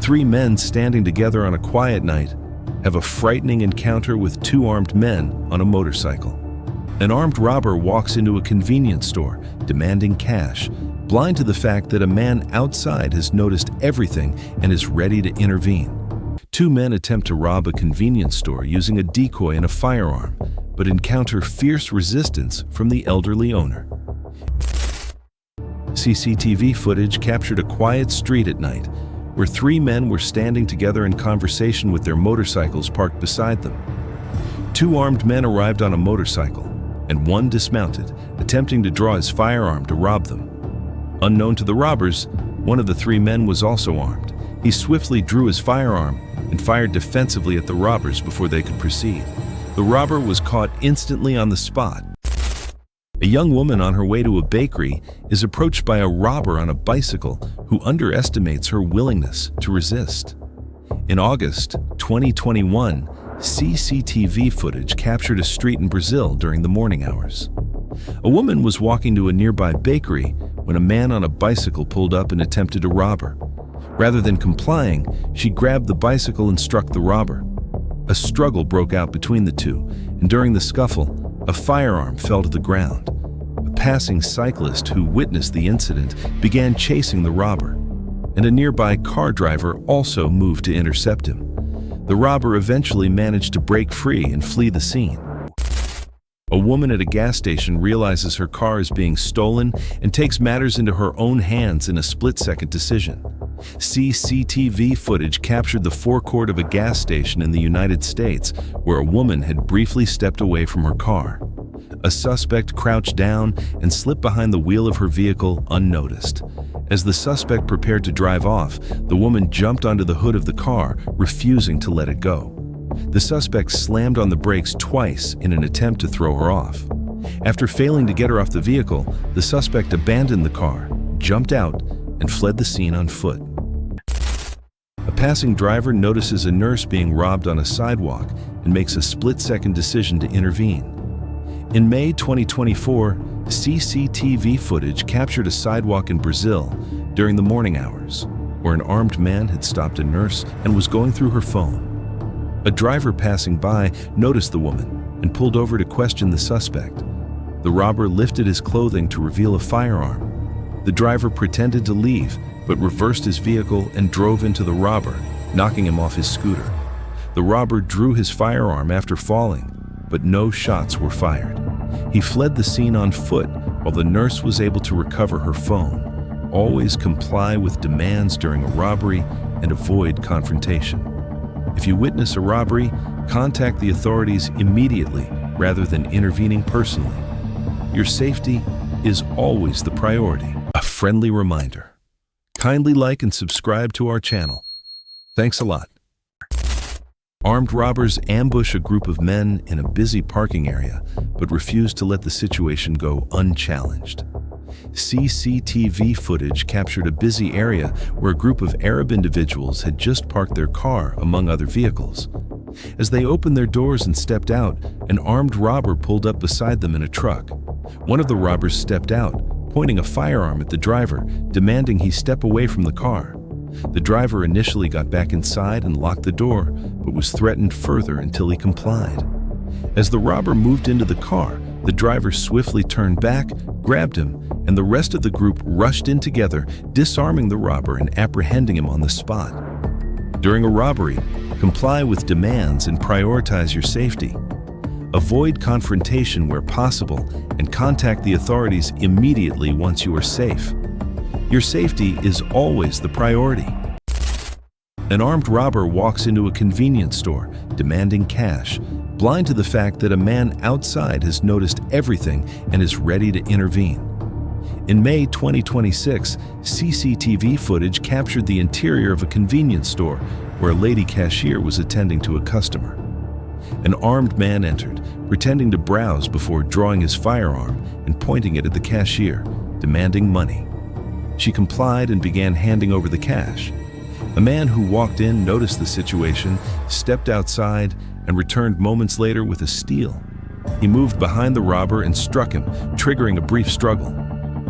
Three men standing together on a quiet night have a frightening encounter with two armed men on a motorcycle. An armed robber walks into a convenience store, demanding cash, blind to the fact that a man outside has noticed everything and is ready to intervene. Two men attempt to rob a convenience store using a decoy and a firearm, but encounter fierce resistance from the elderly owner. CCTV footage captured a quiet street at night, where three men were standing together in conversation with their motorcycles parked beside them. Two armed men arrived on a motorcycle, and one dismounted, attempting to draw his firearm to rob them. Unknown to the robbers, one of the three men was also armed. He swiftly drew his firearm and fired defensively at the robbers before they could proceed. The robber was caught instantly on the spot. A young woman on her way to a bakery is approached by a robber on a bicycle who underestimates her willingness to resist. In August 2021, CCTV footage captured a street in Brazil during the morning hours. A woman was walking to a nearby bakery when a man on a bicycle pulled up and attempted to rob her. Rather than complying, she grabbed the bicycle and struck the robber. A struggle broke out between the two, and during the scuffle, a firearm fell to the ground. A passing cyclist who witnessed the incident began chasing the robber, and a nearby car driver also moved to intercept him. The robber eventually managed to break free and flee the scene. A woman at a gas station realizes her car is being stolen and takes matters into her own hands in a split-second decision. CCTV footage captured the forecourt of a gas station in the United States where a woman had briefly stepped away from her car. A suspect crouched down and slipped behind the wheel of her vehicle unnoticed. As the suspect prepared to drive off, the woman jumped onto the hood of the car, refusing to let it go. The suspect slammed on the brakes twice in an attempt to throw her off. After failing to get her off the vehicle, the suspect abandoned the car, jumped out, and fled the scene on foot. A passing driver notices a nurse being robbed on a sidewalk and makes a split-second decision to intervene. In May 2024, CCTV footage captured a sidewalk in Brazil during the morning hours, where an armed man had stopped a nurse and was going through her phone. A driver passing by noticed the woman and pulled over to question the suspect. The robber lifted his clothing to reveal a firearm. The driver pretended to leave, but reversed his vehicle and drove into the robber, knocking him off his scooter. The robber drew his firearm after falling, but no shots were fired. He fled the scene on foot while the nurse was able to recover her phone. Always comply with demands during a robbery and avoid confrontation. If you witness a robbery, contact the authorities immediately rather than intervening personally. Your safety is always the priority. A friendly reminder: kindly like and subscribe to our channel. Thanks a lot. Armed robbers ambush a group of men in a busy parking area, but refuse to let the situation go unchallenged. CCTV footage captured a busy area where a group of Arab individuals had just parked their car among other vehicles. As they opened their doors and stepped out, an armed robber pulled up beside them in a truck. One of the robbers stepped out, pointing a firearm at the driver, demanding he step away from the car. The driver initially got back inside and locked the door, but was threatened further until he complied. As the robber moved into the car, the driver swiftly turned back, grabbed him, and the rest of the group rushed in together, disarming the robber and apprehending him on the spot. During a robbery, comply with demands and prioritize your safety. Avoid confrontation where possible and contact the authorities immediately once you are safe. Your safety is always the priority. An armed robber walks into a convenience store, demanding cash, blind to the fact that a man outside has noticed everything and is ready to intervene. In May 2026, CCTV footage captured the interior of a convenience store where a lady cashier was attending to a customer. An armed man entered, pretending to browse before drawing his firearm and pointing it at the cashier, demanding money. She complied and began handing over the cash. A man who walked in noticed the situation, stepped outside, and returned moments later with a steel. He moved behind the robber and struck him, triggering a brief struggle.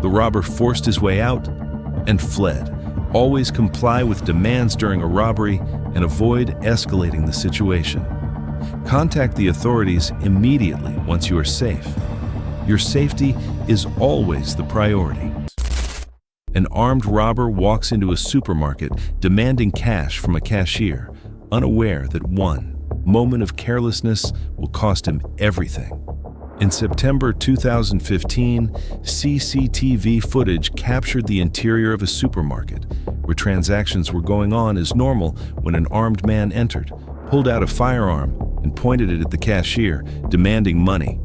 The robber forced his way out and fled, Always comply with demands during a robbery and avoid escalating the situation. Contact the authorities immediately once you are safe. Your safety is always the priority. An armed robber walks into a supermarket demanding cash from a cashier, unaware that one moment of carelessness will cost him everything. In September 2015, CCTV footage captured the interior of a supermarket, where transactions were going on as normal when an armed man entered, pulled out a firearm, and pointed it at the cashier, demanding money.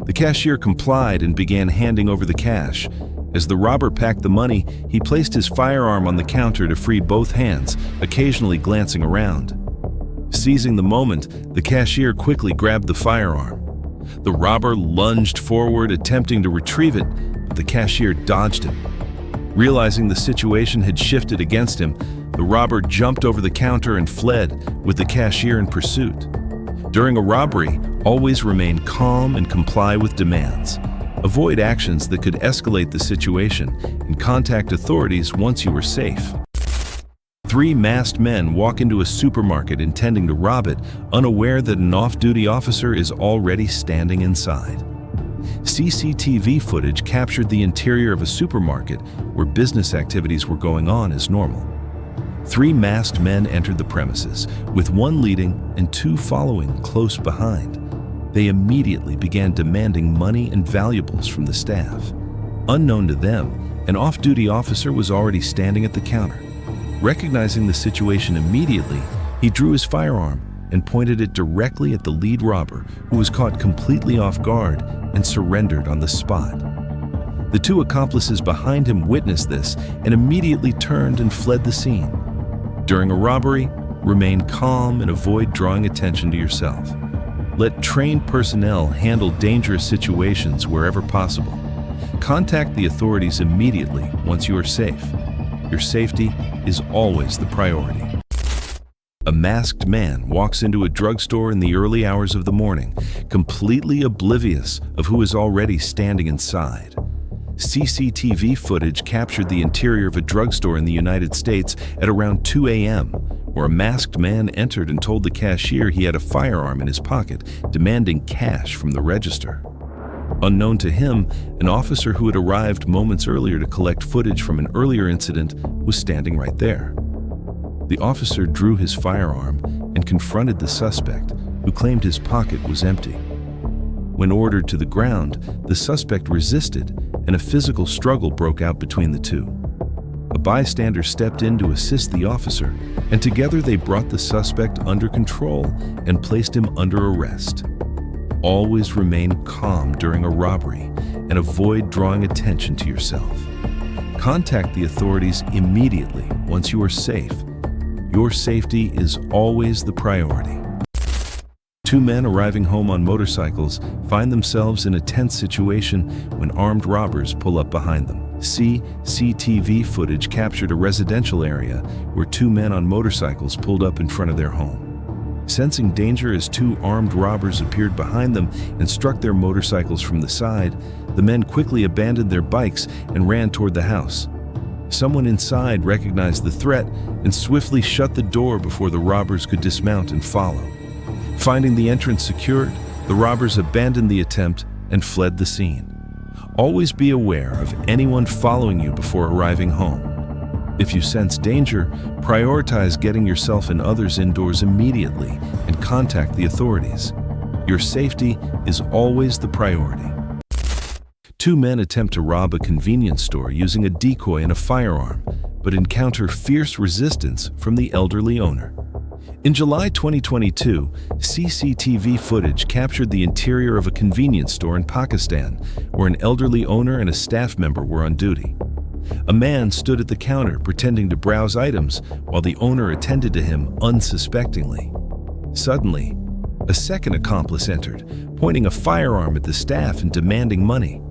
The cashier complied and began handing over the cash. As the robber packed the money, he placed his firearm on the counter to free both hands, occasionally glancing around. Seizing the moment, the cashier quickly grabbed the firearm. The robber lunged forward, attempting to retrieve it, but the cashier dodged him. Realizing the situation had shifted against him, the robber jumped over the counter and fled, with the cashier in pursuit. During a robbery, always remain calm and comply with demands. Avoid actions that could escalate the situation and contact authorities once you are safe. 3 masked men walk into a supermarket intending to rob it, unaware that an off-duty officer is already standing inside. CCTV footage captured the interior of a supermarket where business activities were going on as normal. 3 masked men entered the premises, with one leading and 2 following close behind. They immediately began demanding money and valuables from the staff. Unknown to them, an off-duty officer was already standing at the counter. Recognizing the situation immediately, he drew his firearm and pointed it directly at the lead robber, who was caught completely off guard and surrendered on the spot. The 2 accomplices behind him witnessed this and immediately turned and fled the scene. During a robbery, remain calm and avoid drawing attention to yourself. Let trained personnel handle dangerous situations wherever possible. Contact the authorities immediately once you are safe. Your safety is always the priority. A masked man walks into a drugstore in the early hours of the morning, completely oblivious of who is already standing inside. CCTV footage captured the interior of a drugstore in the United States at around 2 a.m., where a masked man entered and told the cashier he had a firearm in his pocket, demanding cash from the register. Unknown to him, an officer who had arrived moments earlier to collect footage from an earlier incident was standing right there. The officer drew his firearm and confronted the suspect, who claimed his pocket was empty. When ordered to the ground, the suspect resisted, and a physical struggle broke out between the 2. A bystander stepped in to assist the officer, and together they brought the suspect under control and placed him under arrest. Always remain calm during a robbery and avoid drawing attention to yourself. Contact the authorities immediately once you are safe. Your safety is always the priority. 2 men arriving home on motorcycles find themselves in a tense situation when armed robbers pull up behind them. CCTV footage captured a residential area where 2 men on motorcycles pulled up in front of their home. Sensing danger as 2 armed robbers appeared behind them and struck their motorcycles from the side, the men quickly abandoned their bikes and ran toward the house. Someone inside recognized the threat and swiftly shut the door before the robbers could dismount and follow. Finding the entrance secured, the robbers abandoned the attempt and fled the scene. Always be aware of anyone following you before arriving home. If you sense danger, prioritize getting yourself and others indoors immediately and contact the authorities. Your safety is always the priority. 2 men attempt to rob a convenience store using a decoy and a firearm, but encounter fierce resistance from the elderly owner. In July 2022, CCTV footage captured the interior of a convenience store in Pakistan, where an elderly owner and a staff member were on duty. A man stood at the counter pretending to browse items while the owner attended to him unsuspectingly. Suddenly, a second accomplice entered, pointing a firearm at the staff and demanding money.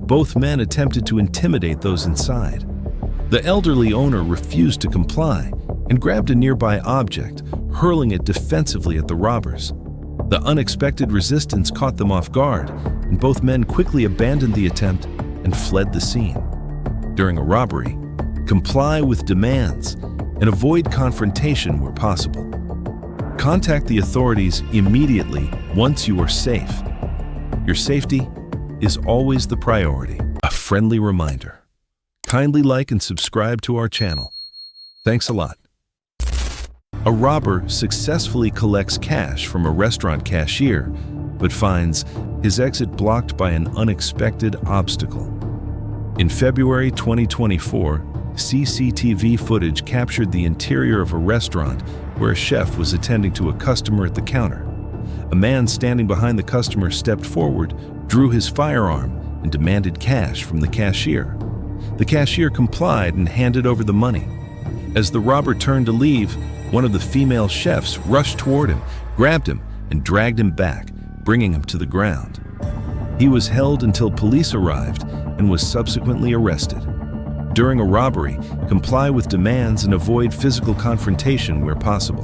Both men attempted to intimidate those inside. The elderly owner refused to comply and grabbed a nearby object, hurling it defensively at the robbers. The unexpected resistance caught them off guard, and both men quickly abandoned the attempt and fled the scene. During a robbery, Comply with demands and avoid confrontation where possible. Contact the authorities immediately once you are safe. Your safety is always the priority. A friendly reminder. Kindly like and subscribe to our channel. Thanks a lot. A robber successfully collects cash from a restaurant cashier, but finds his exit blocked by an unexpected obstacle. In February 2024, CCTV footage captured the interior of a restaurant where a chef was attending to a customer at the counter. A man standing behind the customer stepped forward, drew his firearm, and demanded cash from the cashier. The cashier complied and handed over the money. As the robber turned to leave, one of the female chefs rushed toward him, grabbed him, and dragged him back, bringing him to the ground. He was held until police arrived and was subsequently arrested. During a robbery, comply with demands and avoid physical confrontation where possible.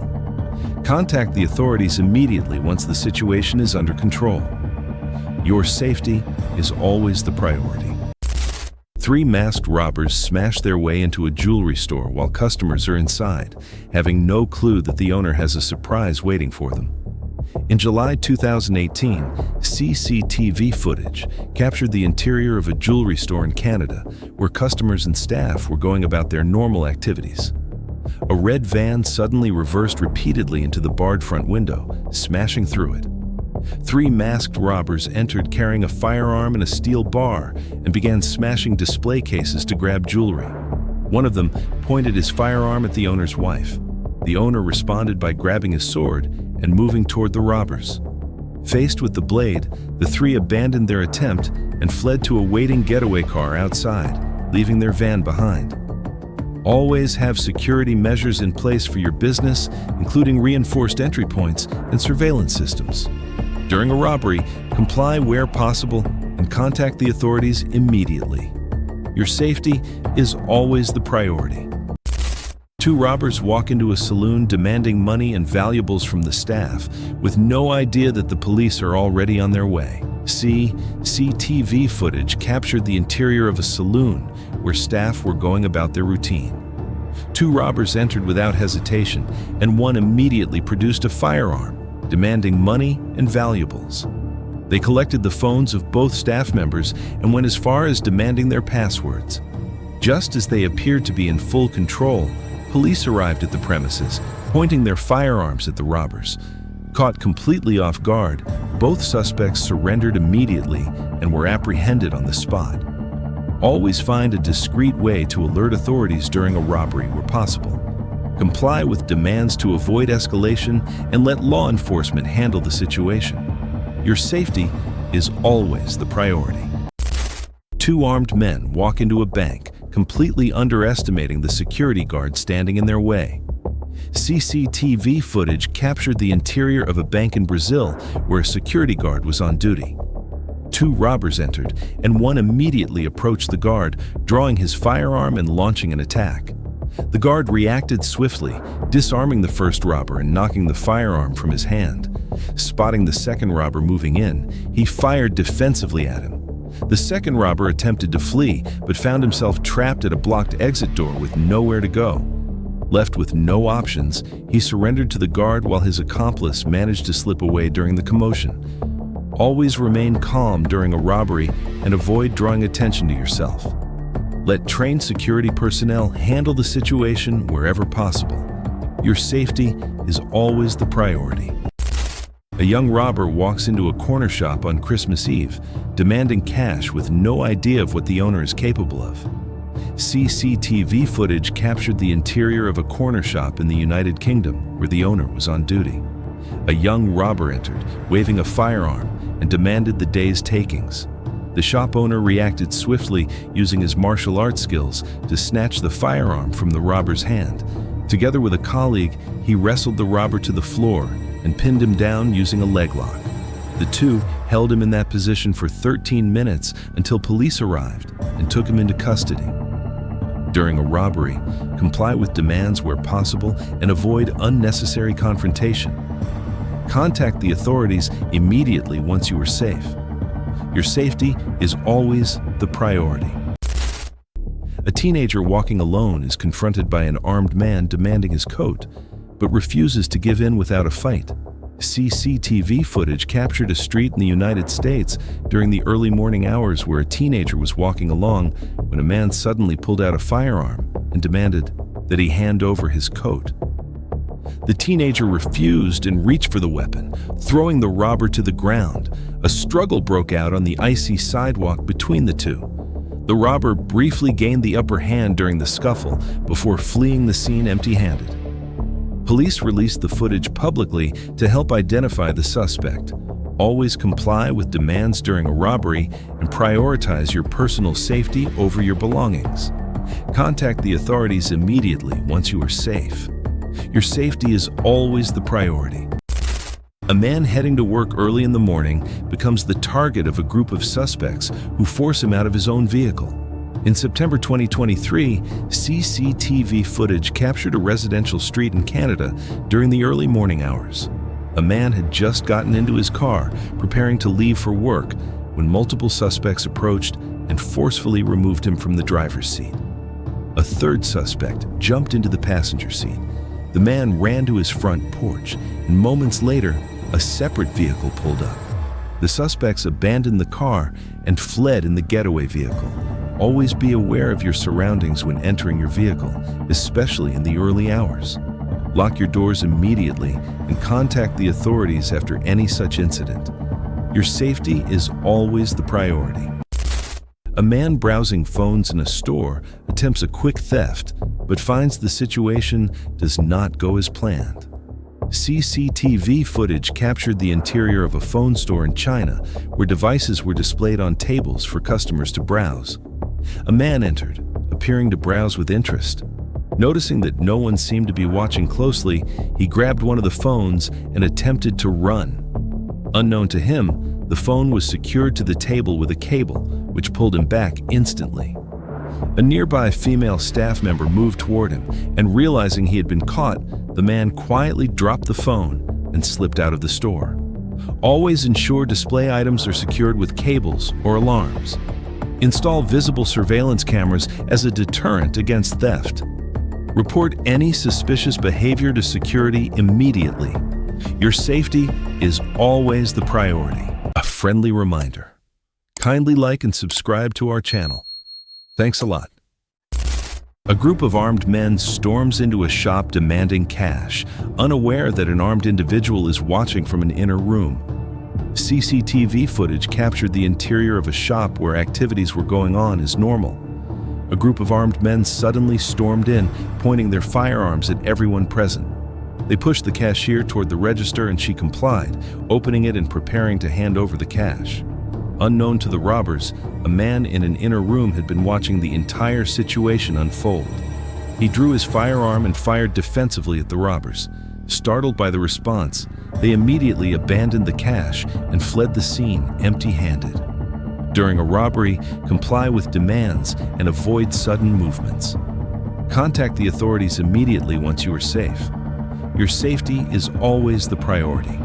Contact the authorities immediately once the situation is under control. Your safety is always the priority. 3 masked robbers smash their way into a jewelry store while customers are inside, having no clue that the owner has a surprise waiting for them. In July 2018, CCTV footage captured the interior of a jewelry store in Canada where customers and staff were going about their normal activities. A red van suddenly reversed repeatedly into the barred front window, smashing through it. 3 masked robbers entered carrying a firearm and a steel bar and began smashing display cases to grab jewelry. One of them pointed his firearm at the owner's wife. The owner responded by grabbing his sword and moving toward the robbers. Faced with the blade, the 3 abandoned their attempt and fled to a waiting getaway car outside, leaving their van behind. Always have security measures in place for your business, including reinforced entry points and surveillance systems. During a robbery, comply where possible and contact the authorities immediately. Your safety is always the priority. 2 robbers walk into a saloon demanding money and valuables from the staff with no idea that the police are already on their way. CCTV footage captured the interior of a saloon where staff were going about their routine. 2 robbers entered without hesitation, and one immediately produced a firearm, demanding money and valuables. They collected the phones of both staff members and went as far as demanding their passwords. Just as they appeared to be in full control, police arrived at the premises, pointing their firearms at the robbers. Caught completely off guard, both suspects surrendered immediately and were apprehended on the spot. Always find a discreet way to alert authorities during a robbery where possible. Comply with demands to avoid escalation and let law enforcement handle the situation. Your safety is always the priority. 2 armed men walk into a bank, completely underestimating the security guard standing in their way. CCTV footage captured the interior of a bank in Brazil where a security guard was on duty. 2 robbers entered, and one immediately approached the guard, drawing his firearm and launching an attack. The guard reacted swiftly, disarming the first robber and knocking the firearm from his hand. Spotting the second robber moving in, he fired defensively at him. The second robber attempted to flee, but found himself trapped at a blocked exit door with nowhere to go. Left with no options, he surrendered to the guard while his accomplice managed to slip away during the commotion. Always remain calm during a robbery and avoid drawing attention to yourself. Let trained security personnel handle the situation wherever possible. Your safety is always the priority. A young robber walks into a corner shop on Christmas Eve, demanding cash with no idea of what the owner is capable of. CCTV footage captured the interior of a corner shop in the United Kingdom where the owner was on duty. A young robber entered, waving a firearm, and demanded the day's takings. The shop owner reacted swiftly, using his martial arts skills to snatch the firearm from the robber's hand. Together with a colleague, he wrestled the robber to the floor and pinned him down using a leg lock. The 2 held him in that position for 13 minutes until police arrived and took him into custody. During a robbery, comply with demands where possible and avoid unnecessary confrontation. Contact the authorities immediately once you are safe. Your safety is always the priority. A teenager walking alone is confronted by an armed man demanding his coat, but refuses to give in without a fight. CCTV footage captured a street in the United States during the early morning hours where a teenager was walking along when a man suddenly pulled out a firearm and demanded that he hand over his coat. The teenager refused and reached for the weapon, throwing the robber to the ground. A struggle broke out on the icy sidewalk between the two. The robber briefly gained the upper hand during the scuffle before fleeing the scene empty-handed. Police released the footage publicly to help identify the suspect. Always comply with demands during a robbery and prioritize your personal safety over your belongings. Contact the authorities immediately once you are safe. Your safety is always the priority. A man heading to work early in the morning becomes the target of a group of suspects who force him out of his own vehicle. In September 2023, CCTV footage captured a residential street in Canada during the early morning hours. A man had just gotten into his car, preparing to leave for work, when multiple suspects approached and forcefully removed him from the driver's seat. A third suspect jumped into the passenger seat. The man ran to his front porch, and moments later, a separate vehicle pulled up. The suspects abandoned the car and fled in the getaway vehicle. Always be aware of your surroundings when entering your vehicle, especially in the early hours. Lock your doors immediately and contact the authorities after any such incident. Your safety is always the priority. A man browsing phones in a store attempts a quick theft, but finds the situation does not go as planned. CCTV footage captured the interior of a phone store in China, where devices were displayed on tables for customers to browse. A man entered, appearing to browse with interest. Noticing that no one seemed to be watching closely, he grabbed one of the phones and attempted to run. Unknown to him, the phone was secured to the table with a cable, which pulled him back instantly. A nearby female staff member moved toward him, and realizing he had been caught, the man quietly dropped the phone and slipped out of the store. Always ensure display items are secured with cables or alarms. Install visible surveillance cameras as a deterrent against theft. Report any suspicious behavior to security immediately. Your safety is always the priority. A friendly reminder: kindly like and subscribe to our channel. Thanks a lot. A group of armed men storms into a shop demanding cash, unaware that an armed individual is watching from an inner room. CCTV footage captured the interior of a shop where activities were going on as normal. A group of armed men suddenly stormed in, pointing their firearms at everyone present. They pushed the cashier toward the register and she complied, opening it and preparing to hand over the cash. Unknown to the robbers, a man in an inner room had been watching the entire situation unfold. He drew his firearm and fired defensively at the robbers. Startled by the response, they immediately abandoned the cash and fled the scene empty-handed. During a robbery, comply with demands and avoid sudden movements. Contact the authorities immediately once you are safe. Your safety is always the priority.